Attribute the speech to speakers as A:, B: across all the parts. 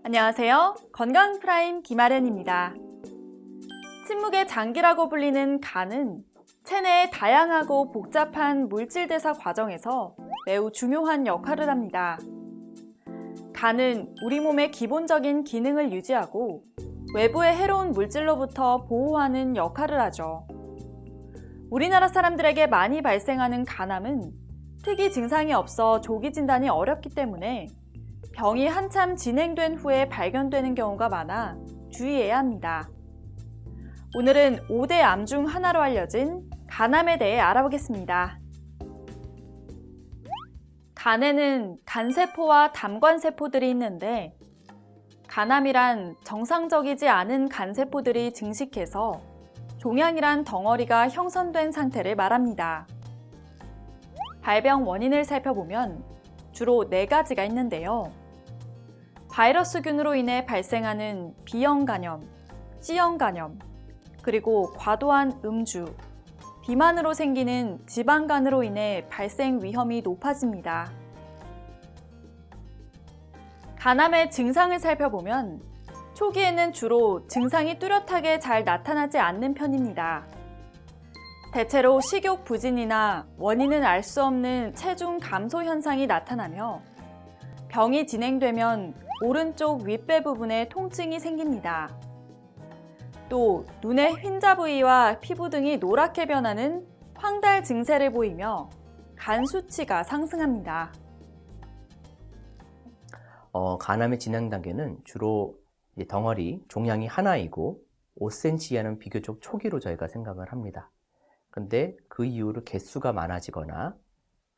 A: 안녕하세요. 건강프라임 김아련입니다. 침묵의 장기라고 불리는 간은 체내의 다양하고 복잡한 물질 대사 과정에서 매우 중요한 역할을 합니다. 간은 우리 몸의 기본적인 기능을 유지하고 외부의 해로운 물질로부터 보호하는 역할을 하죠. 우리나라 사람들에게 많이 발생하는 간암은 특이 증상이 없어 조기 진단이 어렵기 때문에 병이 한참 진행된 후에 발견되는 경우가 많아 주의해야 합니다. 오늘은 5대 암 중 하나로 알려진 간암에 대해 알아보겠습니다. 간에는 간세포와 담관세포들이 있는데 간암이란 정상적이지 않은 간세포들이 증식해서 종양이란 덩어리가 형성된 상태를 말합니다. 발병 원인을 살펴보면 주로 4가지가 있는데요. 바이러스균으로 인해 발생하는 B형 간염, C형 간염, 그리고 과도한 음주, 비만으로 생기는 지방간으로 인해 발생 위험이 높아집니다. 간암의 증상을 살펴보면 초기에는 주로 증상이 뚜렷하게 잘 나타나지 않는 편입니다. 대체로 식욕 부진이나 원인은 알 수 없는 체중 감소 현상이 나타나며 병이 진행되면 오른쪽 윗배 부분에 통증이 생깁니다. 또 눈의 흰자 부위와 피부 등이 노랗게 변하는 황달 증세를 보이며 간 수치가 상승합니다.
B: 간암의 진행 단계는 주로 덩어리, 종양이 하나이고 5cm 이하는 비교적 초기로 저희가 생각을 합니다. 근데 그 이후로 개수가 많아지거나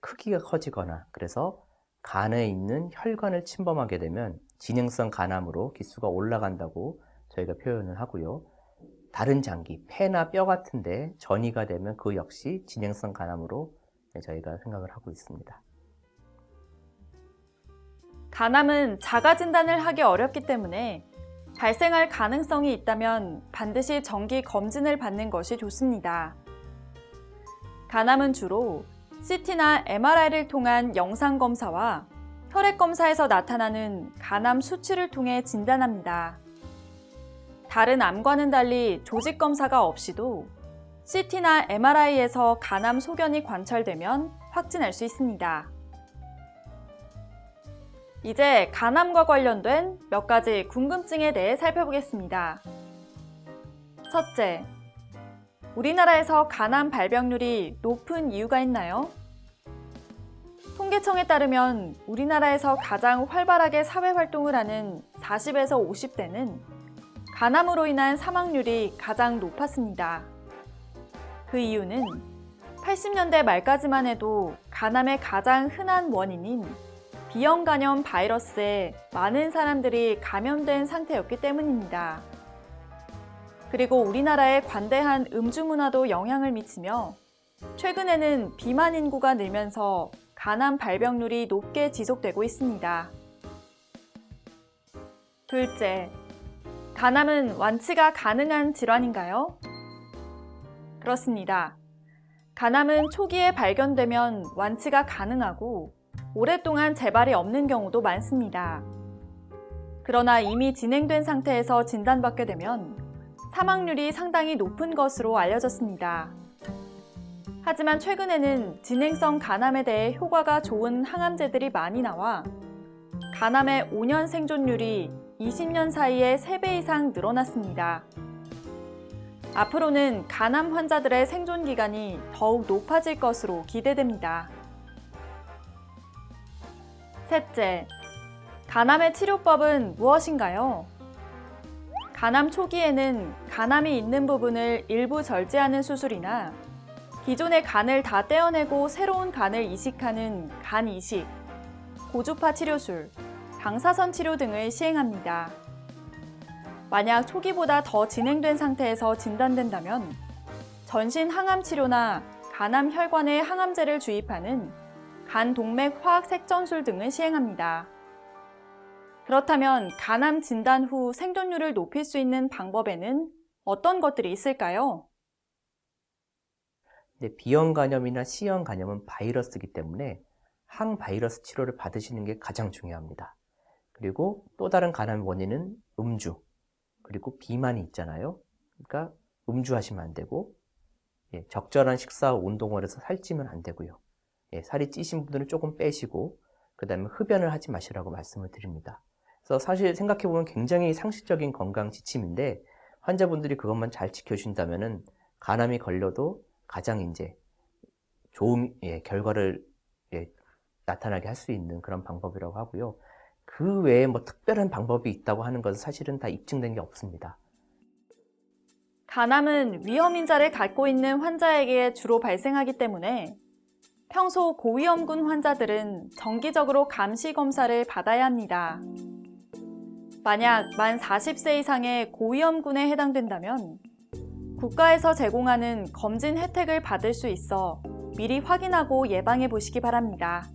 B: 크기가 커지거나 그래서 간에 있는 혈관을 침범하게 되면 진행성 간암으로 기수가 올라간다고 저희가 표현을 하고요. 다른 장기, 폐나 뼈 같은데 전이가 되면 그 역시 진행성 간암으로 저희가 생각을 하고 있습니다.
A: 간암은 자가 진단을 하기 어렵기 때문에 발생할 가능성이 있다면 반드시 정기 검진을 받는 것이 좋습니다. 간암은 주로 CT나 MRI를 통한 영상 검사와 혈액 검사에서 나타나는 간암 수치를 통해 진단합니다. 다른 암과는 달리 조직 검사가 없이도 CT나 MRI에서 간암 소견이 관찰되면 확진할 수 있습니다. 이제 간암과 관련된 몇 가지 궁금증에 대해 살펴보겠습니다. 첫째, 우리나라에서 간암 발병률이 높은 이유가 있나요? 통계청에 따르면 우리나라에서 가장 활발하게 사회활동을 하는 40에서 50대는 간암으로 인한 사망률이 가장 높았습니다. 그 이유는 80년대 말까지만 해도 간암의 가장 흔한 원인인 B형 간염 바이러스에 많은 사람들이 감염된 상태였기 때문입니다. 그리고 우리나라의 관대한 음주 문화도 영향을 미치며 최근에는 비만 인구가 늘면서 간암 발병률이 높게 지속되고 있습니다. 둘째, 간암은 완치가 가능한 질환인가요? 그렇습니다. 간암은 초기에 발견되면 완치가 가능하고 오랫동안 재발이 없는 경우도 많습니다. 그러나 이미 진행된 상태에서 진단받게 되면 사망률이 상당히 높은 것으로 알려졌습니다. 하지만 최근에는 진행성 간암에 대해 효과가 좋은 항암제들이 많이 나와 간암의 5년 생존율이 20년 사이에 3배 이상 늘어났습니다. 앞으로는 간암 환자들의 생존 기간이 더욱 높아질 것으로 기대됩니다. 셋째, 간암의 치료법은 무엇인가요? 간암 초기에는 간암이 있는 부분을 일부 절제하는 수술이나 기존의 간을 다 떼어내고 새로운 간을 이식하는 간 이식, 고주파 치료술, 방사선 치료 등을 시행합니다. 만약 초기보다 더 진행된 상태에서 진단된다면 전신 항암 치료나 간암 혈관에 항암제를 주입하는 간동맥 화학 색전술 등을 시행합니다. 그렇다면 간암 진단 후 생존율을 높일 수 있는 방법에는 어떤 것들이 있을까요?
B: B형 간염이나 C형 간염은 바이러스이기 때문에 항바이러스 치료를 받으시는 게 가장 중요합니다. 그리고 또 다른 간암의 원인은 음주, 그리고 비만이 있잖아요. 그러니까 음주하시면 안 되고, 적절한 식사와 운동을 해서 살찌면 안 되고요. 살이 찌신 분들은 조금 빼시고, 그 다음에 흡연을 하지 마시라고 말씀을 드립니다. 그래서 사실 생각해보면 굉장히 상식적인 건강 지침인데, 환자분들이 그것만 잘 지켜주신다면은 간암이 걸려도 가장 이제 좋은 결과를 나타나게 할 수 있는 그런 방법이라고 하고요. 그 외에 뭐 특별한 방법이 있다고 하는 것은 사실은 다 입증된 게 없습니다.
A: 간암은 위험인자를 갖고 있는 환자에게 주로 발생하기 때문에 평소 고위험군 환자들은 정기적으로 감시 검사를 받아야 합니다. 만약 만 40세 이상의 고위험군에 해당된다면 국가에서 제공하는 검진 혜택을 받을 수 있어 미리 확인하고 예방해 보시기 바랍니다.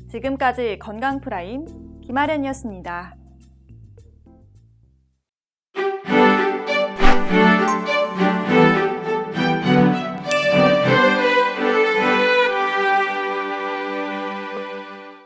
A: 지금까지 건강프라임 김아련이었습니다.